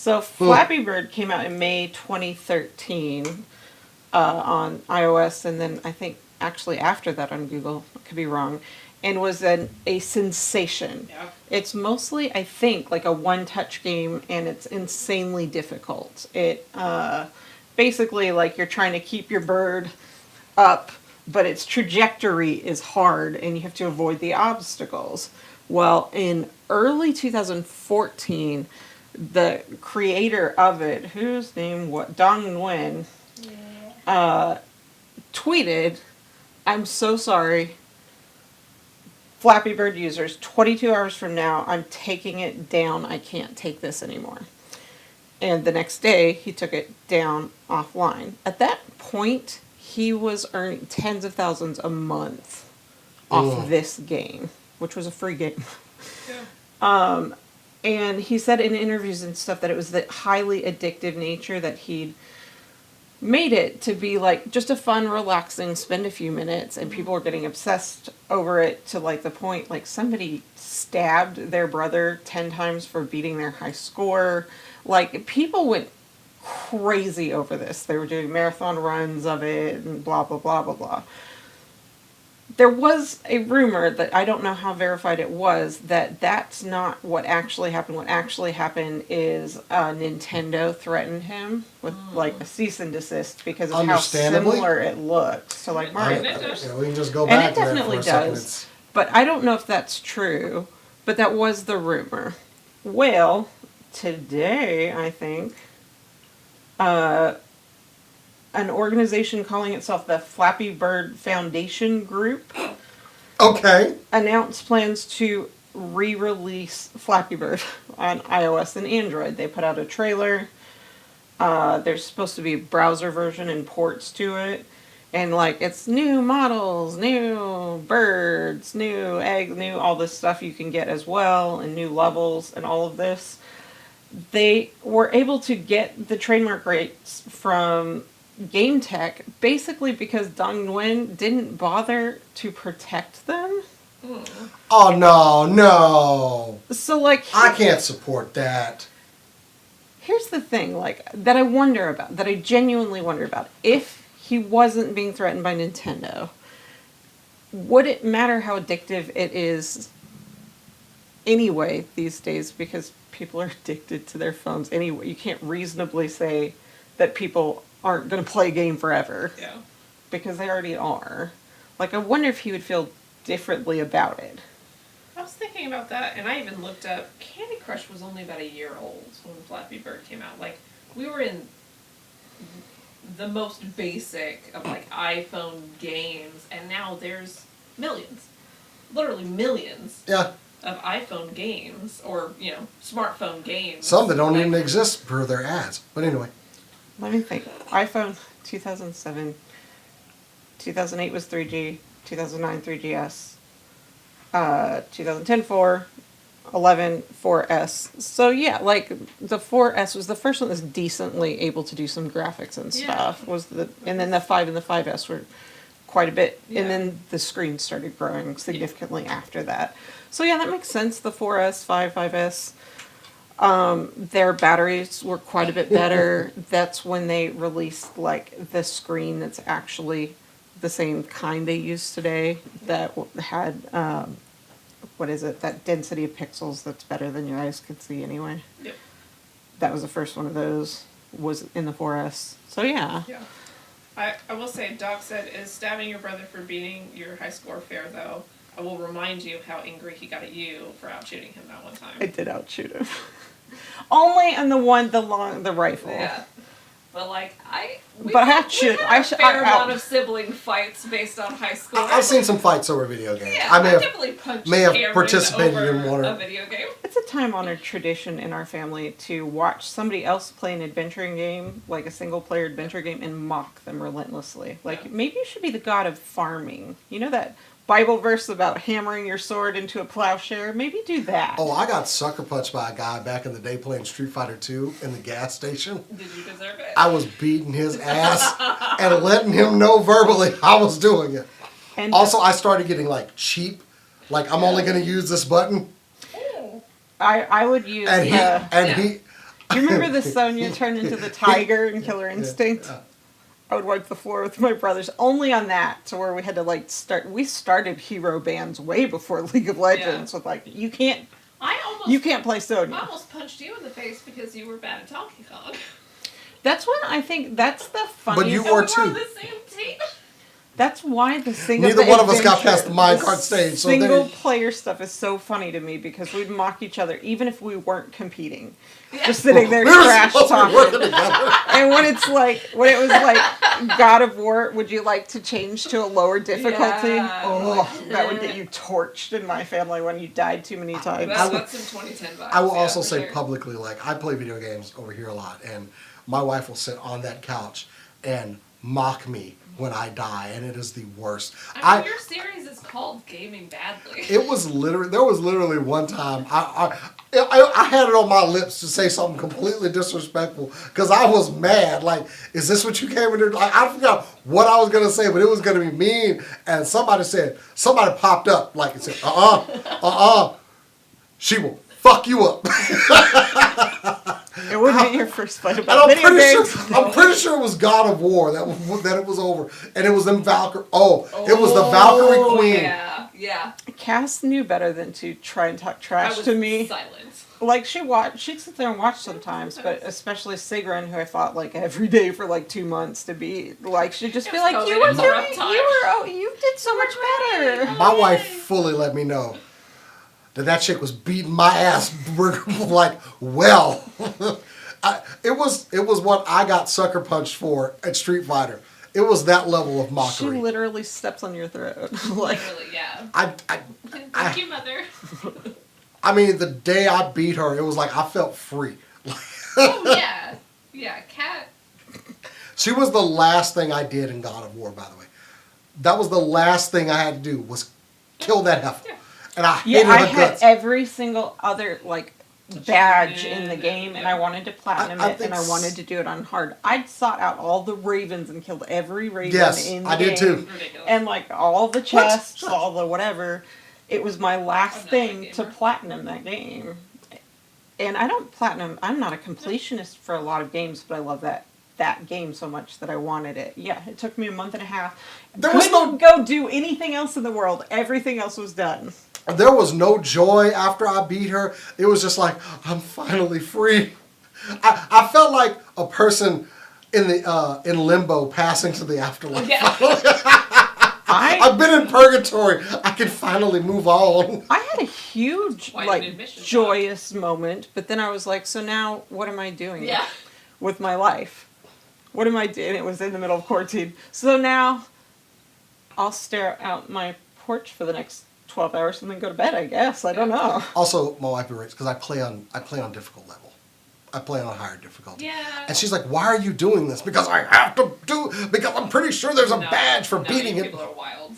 So Flappy Bird came out in May 2013 on iOS, and then I think actually after that on Google. I could be wrong. And was a sensation. Yeah. It's mostly, I think, like a one-touch game, and it's insanely difficult. It basically, like, you're trying to keep your bird up, but its trajectory is hard, and you have to avoid the obstacles. Well, in early 2014, the creator of it, whose name what Dong Nguyen, tweeted, "I'm so sorry, Flappy Bird users, 22 hours from now, I'm taking it down. I can't take this anymore." And the next day, he took it down offline. At that point, he was earning tens of thousands a month off this game, which was a free game. Yeah. And he said in interviews and stuff that it was the highly addictive nature that he'd made it to be like just a fun, relaxing, spend a few minutes, and people were getting obsessed over it to like the point like somebody stabbed their brother 10 times for beating their high score. Like, people went crazy over this. They were doing marathon runs of it and blah, blah, blah, blah, blah. There was a rumor that I don't know how verified it was that that's not what actually happened. What actually happened is Nintendo threatened him with like a cease and desist because of how similar it looked. So like Mario Brothers. Yeah, we can just go back to that definitely for a second. does. But I don't know if that's true. But that was the rumor. Well, today I think an organization calling itself the Flappy Bird Foundation Group announced plans to re-release Flappy Bird on iOS and Android. They put out a trailer. There's supposed to be a browser version and ports to it. And like, it's new models, new birds, new eggs, new all this stuff you can get as well, and new levels and all of this. They were able to get the trademark rights from Game Tech basically because Dong Nguyen didn't bother to protect them. Oh, no. So like, I can't support that. Here's the thing, like, that I wonder about, that I genuinely wonder about. If he wasn't being threatened by Nintendo, would it matter how addictive it is anyway these days? Because people are addicted to their phones anyway. You can't reasonably say that people aren't going to play a game forever. Yeah. Because they already are. Like, I wonder if he would feel differently about it. I was thinking about that, and I even looked up, Candy Crush was only about a year old when Flappy Bird came out. Like, we were in the most basic of, like, iPhone games, and now there's millions. Literally millions. Yeah. Of iPhone games, or, you know, smartphone games. Some that don't even exist per their ads. But anyway. Let me think. iPhone 2007, 2008 was 3G, 2009 3GS, 2010 4, 11 4S. So yeah, like the 4S was the first one that's decently able to do some graphics and stuff. Yeah. And then the 5 and the 5S were quite a bit, and then the screen started growing significantly after that. So yeah, that makes sense. The 4S, 5S. Their batteries were quite a bit better. That's when they released like the screen that's actually the same kind they use today that had what is it, that density of pixels that's better than your eyes could see anyway. Yep. That was the first one of those, was in the 4S. So yeah. Yeah. I will say, Doc said, is stabbing your brother for beating your high score fair, though? I will remind you how angry he got at you for outshooting him that one time. I did outshoot him. Only on the rifle. Yeah. But like, we had had a fair amount of sibling fights based on high school. I've seen some fights over video games. Yeah, I may have participated over in one. A video game. It's a time-honored tradition in our family to watch somebody else play an adventuring game, like a single-player adventure game, and mock them relentlessly. Like, maybe you should be the god of farming. You know that Bible verse about hammering your sword into a plowshare? Maybe do that. Oh, I got sucker punched by a guy back in the day playing Street Fighter 2 in the gas station. Did you deserve it? I was beating his ass and letting him know verbally I was doing it. And also, I started getting like cheap. Like, I'm only going to use this button. I would use Do you remember the Sonya turned into the tiger in Killer Instinct? Yeah. I would wipe the floor with my brothers only on that, to where we had to like start. We started hero bands way before League of Legends with like you can't play I Sonya. almost punched you in the face because you were bad at Donkey Kong. That's when I think that's the funniest. But you And were we too. on the same team. That's why the Neither one of us got past the minecart stage, so single there- player stuff is so funny to me because we'd mock each other even if we weren't competing. Yeah. Just sitting there We were trash supposed to be talking. working together. And when it was like God of War, would you like to change to a lower difficulty? Yeah. Oh, that would get you torched in my family when you died too many times. That's some 2010 vibes. I will yeah, also for say sure. publicly, like, I play video games over here a lot, and my wife will sit on that couch and mock me when I die, and it is the worst. I mean, your series is called Gaming Badly. There was literally one time I had it on my lips to say something completely disrespectful because I was mad. Like, is this what you came in here? Like, I forgot what I was gonna say, but it was gonna be mean. And somebody popped up like and said, she will fuck you up. It wouldn't be your first fight And about video games. I'm pretty sure it was God of War that it was over, and it was them Valkyrie. It was the Valkyrie Queen. Yeah. Cass knew better than to try and talk I trash was to me. silent. Like she'd sit there and watch sometimes, but especially Sigrun, who I fought like every day for like 2 months to beat. Like she'd just It be was like, COVID, "You it were was a rough time." you did so much better." My wife fully let me know that chick was beating my ass. We're like, well, it was what I got sucker punched for at Street Fighter. It was that level of She mockery. literally steps on your throat. Like, Literally, yeah. I Thank you, mother. I mean, the day I beat her, it was like I felt free. Oh, yeah. Yeah, Cat. She was the last thing I did in God of War, by the way. That was the last thing I had to do was kill that heifer. Yeah. And I hated I her had guts. every single other like badge in the Yeah, game, and yeah. I wanted to platinum I it, think and I wanted to do it on hard. I'd sought out all the ravens and killed every raven Yes, in the I game. did too. Ridiculous. And like all the chests, all the whatever. It was my last I'm not a thing gamer. to platinum that game. And I don't platinum. I'm not a completionist for a lot of games, but I love that game so much that I wanted it. Yeah, it took me a month and a half. There was Couldn't go do anything else in the world. Everything else was done. There was no joy after I beat her. It was just like, I'm finally free. I felt like a person in limbo passing to the afterlife. Yeah. I've been in purgatory. I can finally move on. I had a huge, Why like, didn't admission joyous moment, but then I was like, so now what am I doing Yeah. with my life? What am I doing? It was in the middle of quarantine. So now I'll stare out my porch for the next 12 hours and then go to bed, I guess. I don't know. Also, my wife berates because I play on difficult level. I play on a higher difficulty. Yeah. And she's like, why are you doing this? Because I have to because I'm pretty sure there's a No, badge for no, beating you it. people are wild.